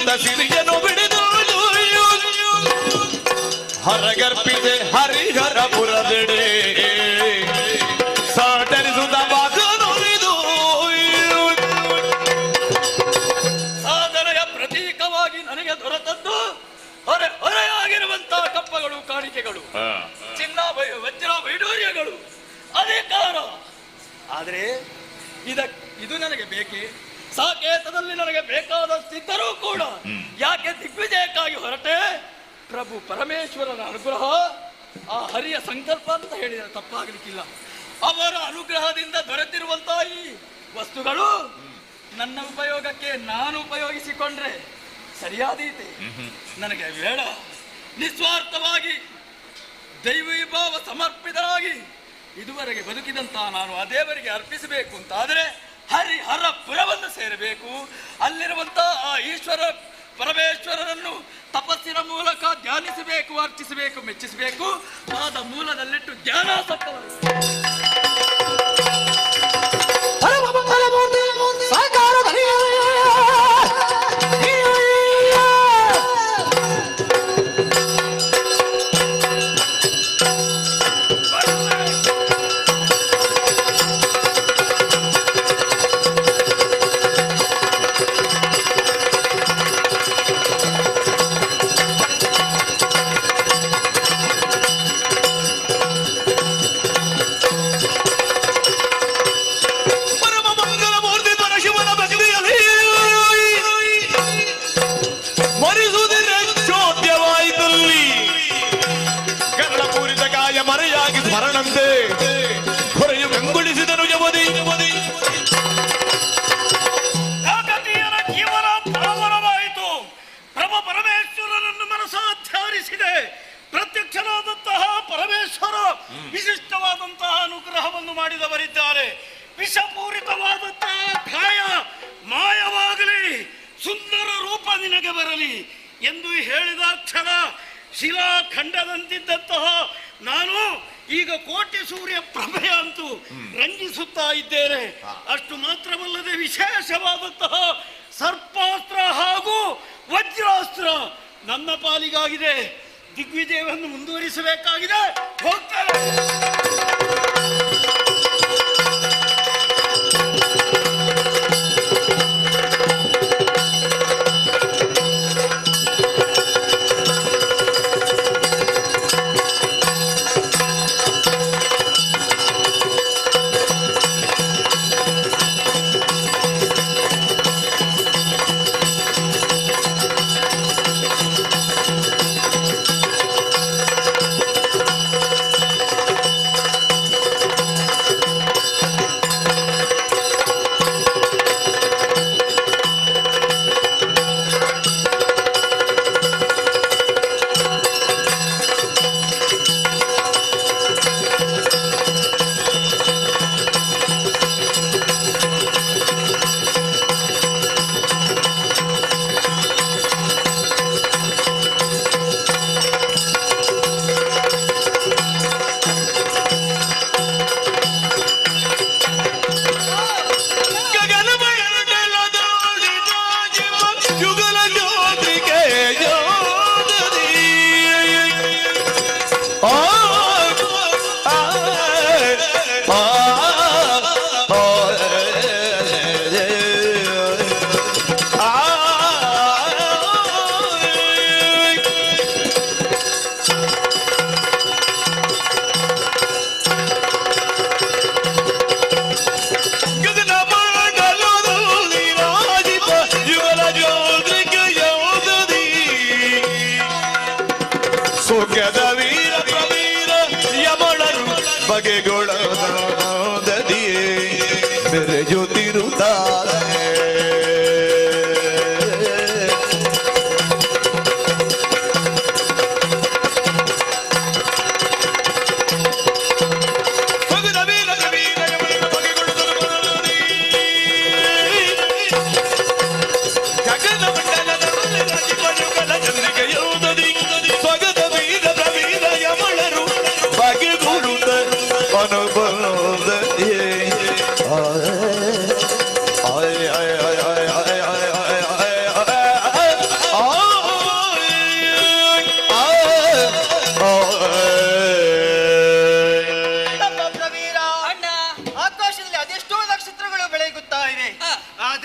ಸಿರಿಯಿಂದ ಸಿರಿಯನು ಬಿಡಿದು ಹರಗರ್ಪಿದೆ ಹರಿಹರಪುರದೆಡೆ ಸಾಟರಿಸುತ್ತ ಬಾಕನುರಿದು ಸಾಧನೆಯ ಪ್ರತೀಕವಾಗಿ ನನಗೆ ದೊರೆತದ್ದು ಹೊರೆಯಾಗಿರುವಂತಹ ಕಪ್ಪಗಳು, ಕಾಣಿಕೆಗಳು, ಚಿನ್ನ, ವಜ್ರ, ವೈಡೂರ್ಯಗಳು, ಅಧಿಕಾರ. ಆದರೆ ಇದು ನನಗೆ ಬೇಕೇ? ಸಾಕೇತದಲ್ಲಿ ನನಗೆ ಬೇಕಾದಷ್ಟಿದ್ದರೂ ಕೂಡ ಯಾಕೆ ದಿಗ್ವಿಜಯಕ್ಕಾಗಿ ಹೊರಟೆ? ಪ್ರಭು ಪರಮೇಶ್ವರನ ಅನುಗ್ರಹ, ಆ ಹರಿಯ ಸಂಕಲ್ಪ ಅಂತ ಹೇಳಿದರೆ ತಪ್ಪಾಗಲಿಕ್ಕಿಲ್ಲ. ಅವರ ಅನುಗ್ರಹದಿಂದ ದೊರೆತಿರುವಂತಹ ಈ ವಸ್ತುಗಳು ನನ್ನ ಉಪಯೋಗಕ್ಕೆ ನಾನು ಉಪಯೋಗಿಸಿಕೊಂಡ್ರೆ ಸರಿಯಾದೀತೆ. ನನಗೆ ಬೇಡ. ನಿಸ್ವಾರ್ಥವಾಗಿ ದೈವೀಭಾವ ಸಮರ್ಪಿತರಾಗಿ ಇದುವರೆಗೆ ಬದುಕಿದಂತಹ ನಾನು ಆ ದೇವರಿಗೆ ಅರ್ಪಿಸಬೇಕು ಅಂತ ಆದರೆ ಹರಿಹರಪುರವನ್ನು ಸೇರಬೇಕು. ಅಲ್ಲಿರುವಂತಹ ಆ ಈಶ್ವರ ಪರಮೇಶ್ವರನನ್ನು ತಪಸ್ಸಿನ ಮೂಲಕ ಧ್ಯಾನಿಸಬೇಕು, ಅರ್ಚಿಸಬೇಕು, ಮೆಚ್ಚಿಸಬೇಕು. ಆದ ಮೂಲದಲ್ಲಿಟ್ಟು ಧ್ಯಾನಾಸಕ್ತವಾಗಿ ವಿಶಿಷ್ಟವಾದಂತಹ ಅನುಗ್ರಹವನ್ನು ಮಾಡಿದವರಿದ್ದಾರೆ. ವಿಷಪೂರಿತವಾದಂತಹ ಕಾಯ ಮಾಯವಾಗಲಿ, ಸುಂದರ ರೂಪ ನಿನಗೆ ಬರಲಿ ಎಂದು ಹೇಳಿದ ಕ್ಷಣ ಶಿಲಾಖಂಡದಂತಿದ್ದಂತಹ ನಾನು ಈಗ ಕೋಟಿ ಸೂರ್ಯ ಪ್ರಭೆ ಅಂತೂ ರಂಜಿಸುತ್ತಾ ಇದ್ದೇನೆ. ಅಷ್ಟು ಮಾತ್ರವಲ್ಲದೆ ವಿಶೇಷವಾದಂತಹ ಸರ್ಪಾಸ್ತ್ರ ಹಾಗೂ ವಜ್ರಾಸ್ತ್ರ ನನ್ನ ಪಾಲಿಗಾಗಿದೆ. ದಿಗ್ವಿಜಯವನ್ನು ಮುಂದುವರಿಸಬೇಕಾಗಿದೆ. ಹೋಗ್ತಾರೆ.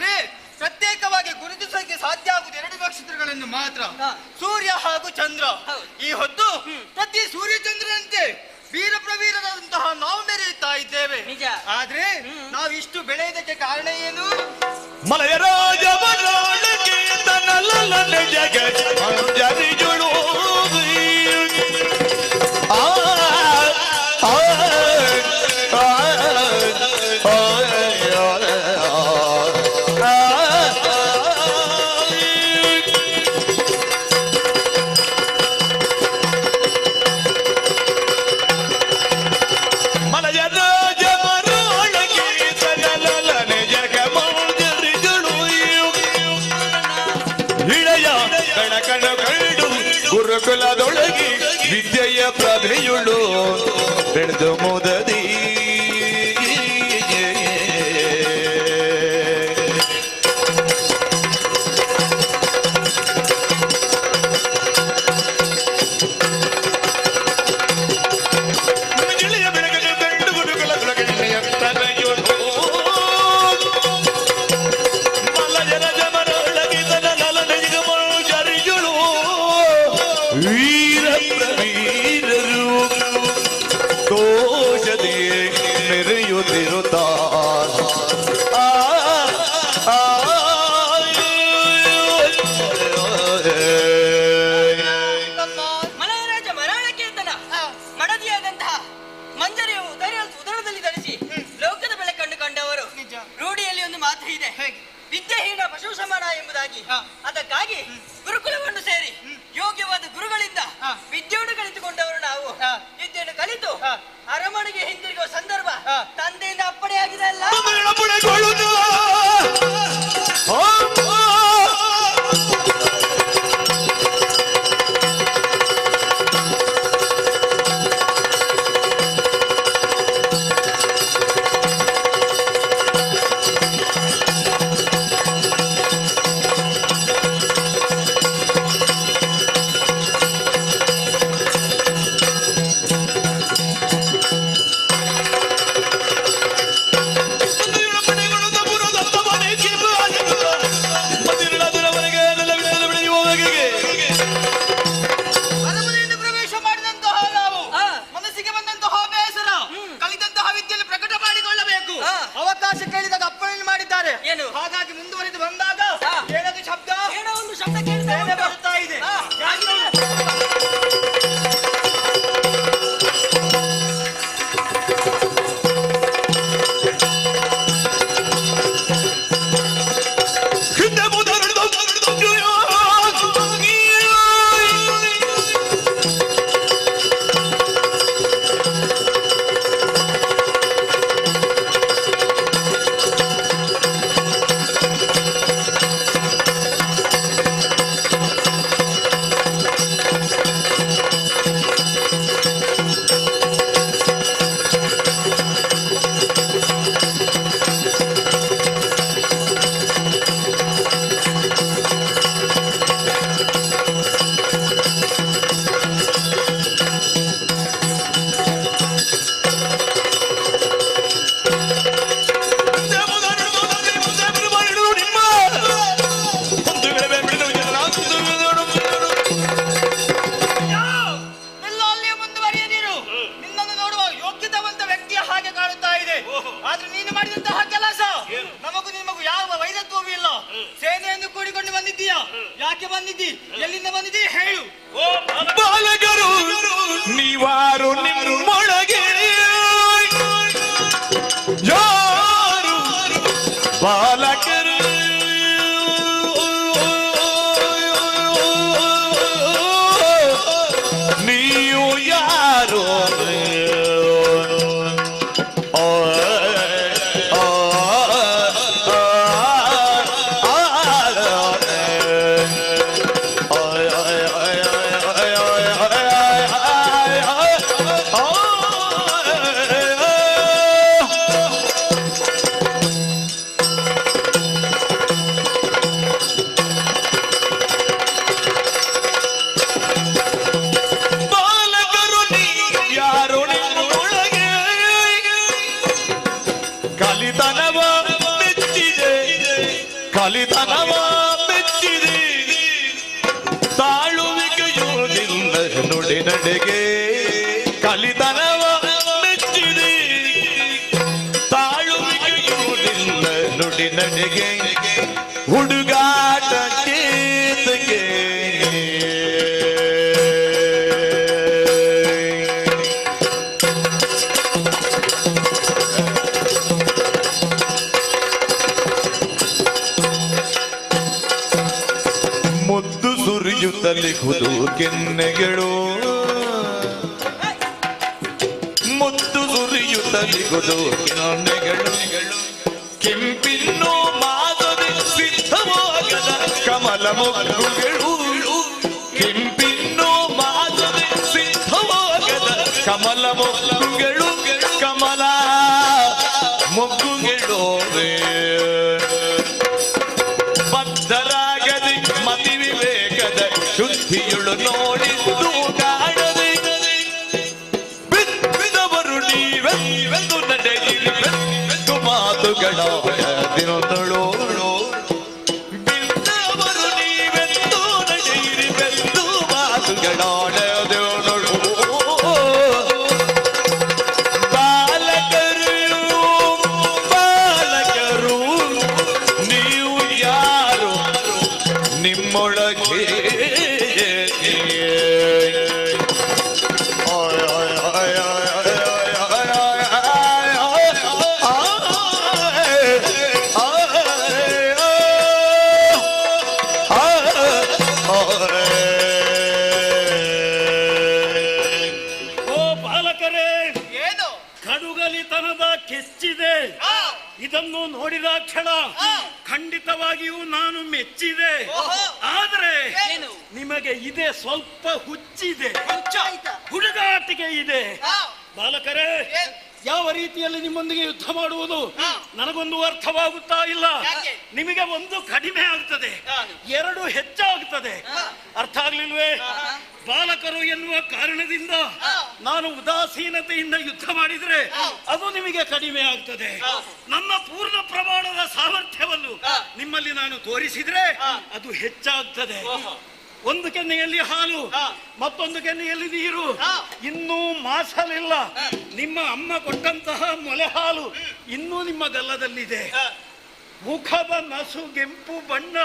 ಆದ್ರೆ ಪ್ರತ್ಯೇಕವಾಗಿ ಗುರುತಿಸೋಕೆ ಸಾಧ್ಯ ಆಗುವುದು ಎರಡು ನಕ್ಷತ್ರಗಳನ್ನು ಮಾತ್ರ, ಸೂರ್ಯ ಹಾಗೂ ಚಂದ್ರ. ಈ ಹೊತ್ತು ಪ್ರತಿ ಸೂರ್ಯ ಚಂದ್ರನಂತೆ ವೀರ ಪ್ರವೀರರಾದಂತಹ ನಾವು ಮೆರೆಯುತ್ತಾ ಇದ್ದೇವೆ. ಆದ್ರೆ ನಾವು ಇಷ್ಟು ಬೆಳೆಯುವುದಕ್ಕೆ ಕಾರಣ ಏನು? ಮಲಯ ರಾಜ ಮನೋಳಗೆ ತನ್ನಲಲನೆ ಜಗ ಅಂಜರಿಗಳು ಆ ಆ ಗುರುಕುಲದೊಳಗೆ ವಿದ್ಯೆಯ ಪ್ರಭೆಯುಳು ಬೆಳೆದು ಮುದದಿ ಜಿಳೆಯ ಬೆಳಗ್ಗೆ ಗಂಡು ಗುರುಕುಲದೊಳಗೆ ಜಿಳೆಯ ಪ್ರಭೆಯುಳು ಮಲಯರ ಜಮರೊಳಗೆ ತನ್ನಲನೆಯ ಜರಿಯುಳು ವೀರ ಪ್ರವೀರರು ದೋಷದೇ ಮೆರೆಯುತ್ತಿರುತ್ತ ಮಲಯರಾಜ ಮರಾಳಕೇತನ ಮಡದಿಯಾದಂತಹ ಮಂಜರಿಯ ಉದರದಲ್ಲಿ ಧರಿಸಿ ಲೋಕದ ಬೆಳಕನ್ನು ಕಂಡವರು. ರೂಢಿಯಲ್ಲಿ ಒಂದು ಮಾತು ಇದೆ, ವಿದ್ಯೆಹೀನ ಪಶು ಸಮಾನ ಎಂಬುದಾಗಿ. ಅದಕ್ಕಾಗಿ ಗುರುಕುಲವನ್ನು ಸೇರಿ ಯೋಗ್ಯವಾದ ಗುರುಗಳಿಂದ ವಿದ್ಯೆಯನ್ನು ಕಲಿತುಕೊಂಡವರು ನಾವು. ವಿದ್ಯೆಯನ್ನು ಕಲಿತು ಅರಮನೆಗೆ ಹಿಂದಿರುಗುವ ಸಂದರ್ಭ ತಂದೆಯಿಂದ ಅಪ್ಪಣೆಯಾಗಿದೆ ಅಲ್ಲ. ಅರಮನೆಯಿಂದ ಪ್ರವೇಶ ಮಾಡಿದಂತಹ ನಾವು ಮನಸ್ಸಿಗೆ ಬಂದಂತಹ ಬೇಸರ ಕಲಿತಂತಹ ವಿದ್ಯೆಯಲ್ಲಿ ಪ್ರಕಟ ಮಾಡಿಕೊಳ್ಳಬೇಕು. ಅವಕಾಶ ಕೇಳಿದಾಗ ಅಪ್ಪಣೆಯನ್ನು ಮಾಡಿದ್ದಾರೆ. ಏನು? ಹಾಗಾಗಿ ಮುಂದುವರೆದು ಬಂದಾಗ ಏನದು ಶಬ್ದ? ಏನೋ ಒಂದು ಶಬ್ದ ಕೇಳ್ತಾ ಬೇರೆ ಉಂಟು. ಬರ್ತಾ ಇದೆ. ಹಿಂದೆ ಮುದರಿದ ನಿಲ್ಲಲ್ಲಿಯೇ ಮುಂದುವರಿಯದಿರು. ನಿನ್ನನ್ನು ನೋಡುವ ಯೋಗ್ಯತಾವಂತ ವ್ಯಕ್ತಿಯ ಹಾಗೆ ಕಾಣುತ್ತಾ ಇದೆ. ಆದ್ರೆ ನೀನು ಮಾಡಿದಂತಹ ಕೆಲಸ ನಮಗೂ ನಿಮಗೂ ಯಾವ ವೈರತ್ವವೂ ಇಲ್ಲ. ಸೇನೆಯನ್ನು ಕೂಡಿಕೊಂಡು ಬಂದಿದ್ದೀಯಾ? ಯಾಕೆ ಬಂದಿದ್ದಿ? ಎಲ್ಲಿಂದ ಬಂದಿದ್ದೀ ಹೇಳು. ಬಾಲಕರು ನೀವಾರು ನಿಮ್ಮೊಳಗೆ ಯಾರು ಬಾಲಕರು ನೀವು ಯಾರು ಕಲಿತನವ ಮೆಚ್ಚಿದೆ ತಾಳುವಿಕೆಯೋದಿಲ್ಲ ನುಡಿ ನಡೆಗೆ ಕಲಿತನವ ಮೆಚ್ಚಿದೆ ತಾಳುವಿಕೆಯೋದಿಲ್ಲ ನುಡಿ ನಡೆಗೆ ಹುಡುಗಾಟ ಕೇತಗೆ ಮುದ್ದು ಸುರಿಯುತ್ತಲಿ ಹುದು ಕೆನ್ನೆಗಳು ಮುದ್ದು ಸುರಿಯುತ್ತಲಿ ಹುದು ಕೆನ್ನೆಗಳು ಕೆಂಪಿನ್ನು ಮಾದರಿ ಸಿದ್ಧವಾಗದ ಕಮಲ ಮೊಗ್ಗುಗಳು ಕೆಂಪಿನ್ನು ಮಾದರಿ ಸಿದ್ಧವಾಗದ ಕಮಲ ಮೊಗ್ಗುಗಳು ಕಮಲ ಮೊಗ್ಗುಗಳು ಬದ್ಧರಾಗದೆ ಮತಿ ವಿವೇಕದ ಶುದ್ಧಿಯುಳು ನೋಡಿದ್ದು ಕಾಣದೆ ಬಿದ್ದವರು ನೀವೆಂದು ನಡೆಯಿರಿವೆಂದು ಮಾತುಗಳಾಡದಿನೊಂದಳು ಬಿದ್ದವರು ನೀವೆಂದು ನಡೆಯಿರಿವೆಂದು ಮಾತುಗಳಾಡದಿನೊಂದಳು ಬಾಲಕರು ನೀವು ಯಾರು ನಿಮ್ಮೊಳಗೆ ಓ ಬಾಲಕರೇ, ಏನು ಕಡುಗಲಿತನದ ಕೆಚ್ಚಿದೆ. ಇದನ್ನು ನೋಡಿದ ಕ್ಷಣ ಖಂಡಿತವಾಗಿಯೂ ನಾನು ಮೆಚ್ಚಿದೆ. ಆದರೆ ಏನು? ನಿಮಗೆ ಇದೆ ಸ್ವಲ್ಪ ಹುಚ್ಚಿದೆ, ಆಯ್ತಾ? ಹುಡುಗಾಟಿಕೆ ಇದೆ. ಬಾಲಕರೇ, ಏನ್? ಯಾವ ರೀತಿಯಲ್ಲಿ ನಿಮ್ಮೊಂದಿಗೆ ಯುದ್ಧ ಮಾಡುವುದು ನನಗೊಂದು ಅರ್ಥವಾಗುತ್ತಾ ಇಲ್ಲ. ಯಾಕೆ? ನಿಮಗೆ ಒಂದು ಕಡಿಮೆ ಆಗ್ತದೆ, ಯಾವುದು? ಎರಡು ಹೆಚ್ಚಾಗುತ್ತದೆ. ಅರ್ಥ ಆಗ್ಲಿಲ್ವೇ? ಬಾಲಕರು ಎನ್ನುವ ಕಾರಣದಿಂದ ನಾನು ಉದಾಸೀನತೆಯಿಂದ ಯುದ್ಧ ಮಾಡಿದ್ರೆ ಅದು ನಿಮಗೆ ಕಡಿಮೆ ಆಗ್ತದೆ. ನನ್ನ ಪೂರ್ಣ ಪ್ರಮಾಣದ ಸಾಮರ್ಥ್ಯವನ್ನು ನಿಮ್ಮಲ್ಲಿ ನಾನು ತೋರಿಸಿದ್ರೆ ಅದು ಹೆಚ್ಚಾಗ್ತದೆ. ಒಂದು ಕೆನ್ನೆಯಲ್ಲಿ ಹಾಲು, ಮತ್ತೊಂದು ಕೆನ್ನೆಯಲ್ಲಿ ನೀರು. ಇನ್ನೂ ಮಾಸಲಿಲ್ಲ. ನಿಮ್ಮ ಅಮ್ಮ ಕೊಟ್ಟಂತಹ ಮೊಲೆ ಹಾಲು ಇನ್ನೂ ನಿಮ್ಮ ಗಲ್ಲದಲ್ಲಿದೆ. ಮುಖದ ನಸುಗೆಂಪು ಬಣ್ಣ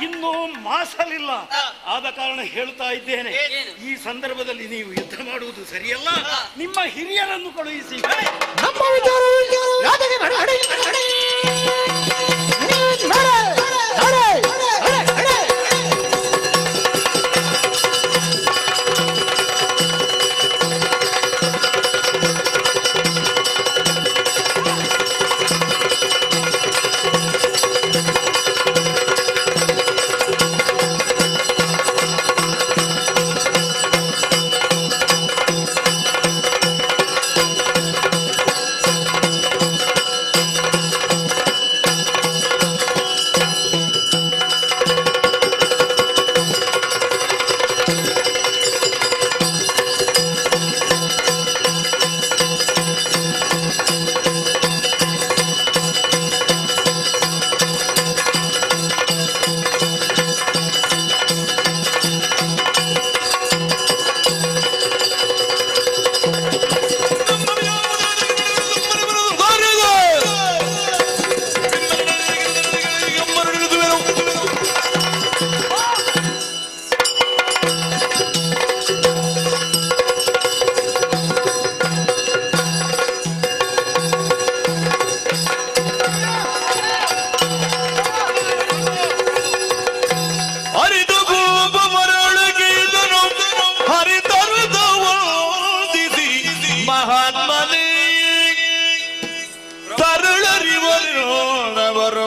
ಇನ್ನೂ ಮಾಸಲಿಲ್ಲ. ಆದ ಕಾರಣ ಹೇಳ್ತಾ ಇದ್ದೇನೆ, ಈ ಸಂದರ್ಭದಲ್ಲಿ ನೀವು ಯುದ್ಧ ಮಾಡುವುದು ಸರಿಯಲ್ಲ. ನಿಮ್ಮ ಹಿರಿಯರನ್ನು ಕಳುಹಿಸಿ. ನಮ್ಮ ವಿಚಾರ ಯಾತಕ್ಕೆ ನಡೆ ನಡೆ ನಡೆ ನಡೆ ನಡೆ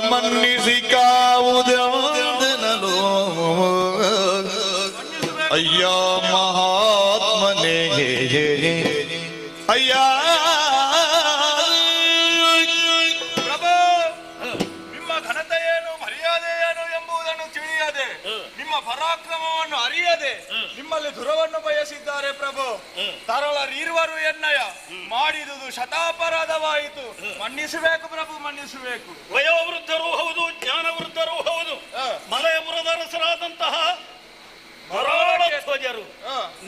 ಮನ್ನಿಸಿ ಕಾವುದೆಂದೆನಲು ಅಯ್ಯ ಮಹಾತ್ಮನೇ ಅಯ್ಯ ಪ್ರಭು, ನಿಮ್ಮ ಘನತೆ ಏನು ಮರ್ಯಾದೆ ಏನು ಎಂಬುದನ್ನು ತಿಳಿಯದೆ, ನಿಮ್ಮ ಪರಾಕ್ರಮವನ್ನು ಅರಿಯದೆ ನಿಮ್ಮಲ್ಲಿ ದುರವನ್ನು ಬಯಸಿದ್ದಾರೆ ಪ್ರಭು. ತರಳರಿರುವರು ಎನ್ನಯ ಮಾಡಿದುದು ಶತಾಪರಾಧವಾಯಿತು. ಮನ್ನಿಸಬೇಕು ಪ್ರಭು, ಮನ್ನಿಸಬೇಕು. ವಯೋವೃದ್ಧರು ಹೌದು, ಜ್ಞಾನವೃದ್ಧರೂ ಹೌದು, ಮಲಯಪುರದ ಅರಸರಾದಂತಹ ಮರಾಳಧ್ವಜರು.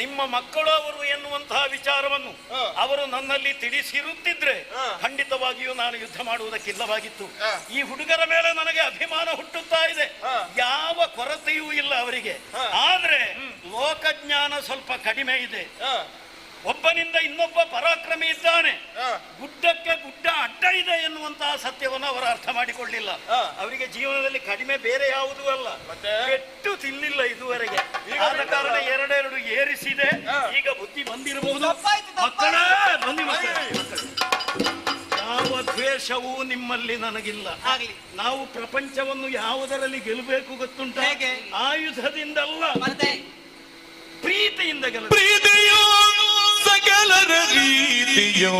ನಿಮ್ಮ ಮಕ್ಕಳು ಅವರು ಎನ್ನುವಂತಹ ವಿಚಾರವನ್ನು ಅವರು ನನ್ನಲ್ಲಿ ತಿಳಿಸಿರುತ್ತಿದ್ರೆ ಖಂಡಿತವಾಗಿಯೂ ನಾನು ಯುದ್ಧ ಮಾಡುವುದಕ್ಕಿಲ್ಲವಾಗಿತ್ತು. ಈ ಹುಡುಗರ ಮೇಲೆ ನನಗೆ ಅಭಿಮಾನ ಹುಟ್ಟುತ್ತಾ ಇದೆ, ಯಾವ ಕೊರತೆಯೂ ಇಲ್ಲ ಅವರಿಗೆ. ಆದ್ರೆ ಲೋಕಜ್ಞಾನ ಸ್ವಲ್ಪ ಕಡಿಮೆ ಇದೆ. ಒಬ್ಬನಿಂದ ಇನ್ನೊಬ್ಬ ಪರಾಕ್ರಮಿ ಇದ್ದಾನೆ, ಗುಡ್ಡಕ್ಕೆ ಗುಡ್ಡ ಅಡ್ಡ ಇದೆ ಎನ್ನುವಂತಹ ಸತ್ಯವನ್ನು ಅವರು ಅರ್ಥ ಮಾಡಿಕೊಳ್ಳಿಲ್ಲ. ಅವರಿಗೆ ಜೀವನದಲ್ಲಿ ಕಡಿಮೆ ಬೇರೆ ಯಾವುದೂ ಅಲ್ಲ, ಪೆಟ್ಟು ತಿನ್ನಿಲ್ಲ ಇದುವರೆಗೆ. ಆದ ಕಾರಣ ಎರಡೆರಡು ಏರಿಸಿದೆ, ಈಗ ಬುದ್ಧಿ ಬಂದಿರಬಹುದು. ಮಕ್ಕಳೇ ಬನ್ನಿ ಮಕ್ಕಳೇ, ಯಾವ ದ್ವೇಷವೂ ನಿಮ್ಮಲ್ಲಿ ನನಗಿಲ್ಲ. ನಾವು ಪ್ರಪಂಚವನ್ನು ಯಾವುದರಲ್ಲಿ ಗೆಲ್ಲಬೇಕು ಗೊತ್ತುಂಟ? ಆಯುಧದಿಂದಲ್ಲ, ಪ್ರೀತಿಯಿಂದ ಪ್ರೀತಿಯೋ ಸಕಲರ ರೀತಿಯೋ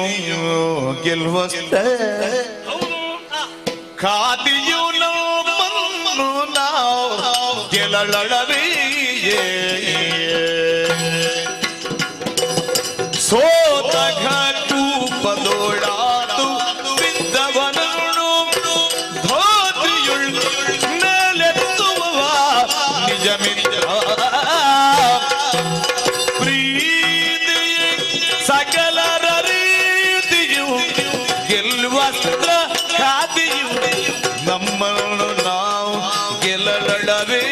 ಗೆಲ್ಲುವಷ್ಟೇ. ಹೌದು, ಖಾದಿಯು ನಮ್ಮನ್ನು ನಾವು ಗೆಲ್ಲಳವೇ. ಸೋತ ಘಟು ಬದೋಡಾತು ಬಿದ್ದವನನ್ನು ಧೋತಿಯುಳ್ ಮೇಲೆತ್ತುವ ನಿಜ ಮಿತ್ರ. ಸಕಲರ ರೀತಿಯು ಗೆಲ್ಲುವಸ್ತ್ರ ಖಾದಿಯು ನಮ್ಮನ್ನು ನಾವು ಗೆಲ್ಲಲವೇ.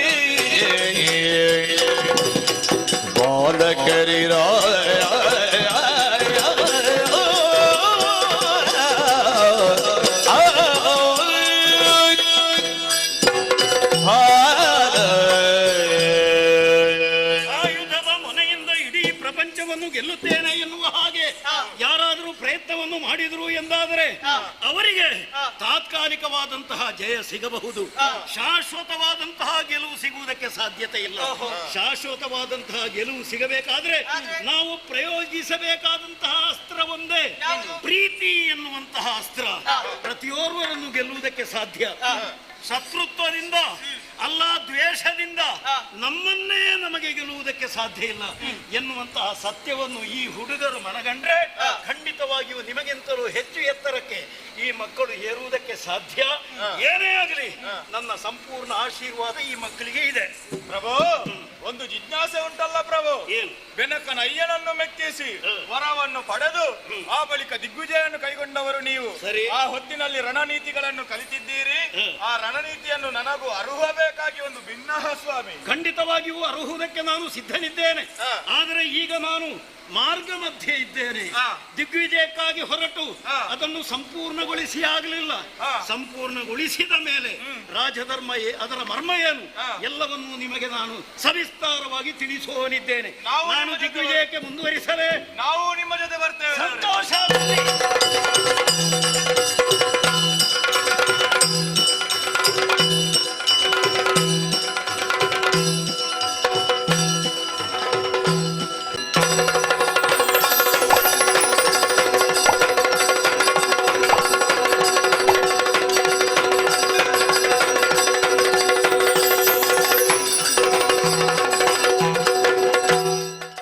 ಬಾಲಕರಿರ ಗೆಲ್ಲುತ್ತೇನೆ ಎನ್ನುವ ಹಾಗೆ ಯಾರಾದರೂ ಪ್ರಯತ್ನವನ್ನು ಮಾಡಿದರು ಎಂದಾದರೆ ಅವರಿಗೆ ತಾತ್ಕಾಲಿಕವಾದಂತಹ ಜಯ ಸಿಗಬಹುದು, ಶಾಶ್ವತವಾದಂತಹ ಗೆಲುವು ಸಿಗುವುದಕ್ಕೆ ಸಾಧ್ಯತೆ ಇಲ್ಲ. ಶಾಶ್ವತವಾದಂತಹ ಗೆಲುವು ಸಿಗಬೇಕಾದ್ರೆ ನಾವು ಪ್ರಯೋಗಿಸಬೇಕಾದಂತಹ ಅಸ್ತ್ರ ಒಂದೇ, ಪ್ರೀತಿ ಎನ್ನುವಂತಹ ಅಸ್ತ್ರ. ಪ್ರತಿಯೋರ್ವರನ್ನು ಗೆಲ್ಲುವುದಕ್ಕೆ ಸಾಧ್ಯ. ಶತ್ರುತ್ವದಿಂದ ಅಲ್ಲ, ದ್ವೇಷದಿಂದ ನಮ್ಮನ್ನೇ ನಮಗೆ ಗೆಲ್ಲುವುದಕ್ಕೆ ಸಾಧ್ಯ ಇಲ್ಲ ಎನ್ನುವಂತಹ ಸತ್ಯವನ್ನು ಈ ಹುಡುಗರು ಮನಗಂಡ್ರೆ ಖಂಡಿತವಾಗಿಯೂ ನಿಮಗಿಂತಲೂ ಹೆಚ್ಚು ಎತ್ತರಕ್ಕೆ ಈ ಮಕ್ಕಳು ಏರುವುದಕ್ಕೆ ಸಾಧ್ಯ. ಏನೇ ಆಗಲಿ ನನ್ನ ಸಂಪೂರ್ಣ ಆಶೀರ್ವಾದ ಈ ಮಕ್ಕಳಿಗೆ ಇದೆ. ಪ್ರಭು, ಒಂದು ಜಿಜ್ಞಾಸೆ ಉಂಟಲ್ಲ ಪ್ರಭು. ಏನು? ಬೆನಕನ ಅಯ್ಯನನ್ನು ಮೆಚ್ಚಿಸಿ ವರವನ್ನು ಪಡೆದು ಆ ಬಳಿಕ ದಿಗ್ವಿಜಯನ್ನು ಕೈಗೊಂಡವರು ನೀವು. ಆ ಹೊತ್ತಿನಲ್ಲಿ ರಣನೀತಿಗಳನ್ನು ಕಲಿತಿದ್ದೀರಿ. ಆ ರಣನೀತಿಯನ್ನು ನನಗೂ ಅರುಹಬೇಕಾಗಿ ಒಂದು ಭಿನ್ನ ಸ್ವಾಮಿ. ಖಂಡಿತವಾಗಿಯೂ ಅರುಹುವುದಕ್ಕೆ ನಾನು ಸಿದ್ಧನಿದ್ದೇನೆ. ಆದರೆ ಈಗ ನಾನು ಮಾರ್ಗ ಮಧ್ಯೆ ಇದ್ದೇನೆ. ದಿಗ್ವಿಜಯಕ್ಕಾಗಿ ಹೊರಟು ಅದನ್ನು ಸಂಪೂರ್ಣಗೊಳಿಸಿ ಆಗಲಿಲ್ಲ. ಸಂಪೂರ್ಣಗೊಳಿಸಿದ ಮೇಲೆ ರಾಜಧರ್ಮ ಅದರ ಮರ್ಮ ಏನು ಎಲ್ಲವನ್ನೂ ನಿಮಗೆ ನಾನು ಸವಿಸ್ತಾರವಾಗಿ ತಿಳಿಸುವವನಿದ್ದೇನೆ. ನಾನು ದಿಗ್ವಿಜಯಕ್ಕೆ ಮುಂದುವರಿಸಲೇ ನಾವು ನಿಮ್ಮ ಜೊತೆ ಬರ್ತೇವೆ. ಸಂತೋಷ.